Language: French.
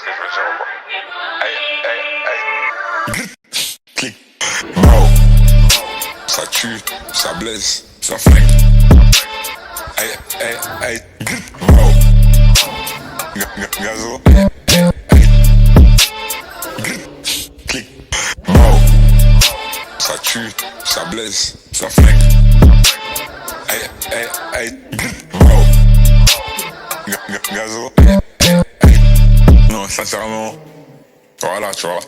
que je veux dire ou pas? Hey. Clic. Bro. Ça tue, ça blesse, ça flingue. Hey. Bro. Gazo. Clic. Bro. Ça tue, ça blesse, ça flingue. Hey. Bro. Gazo. Non, sincèrement. Voilà, tu vois.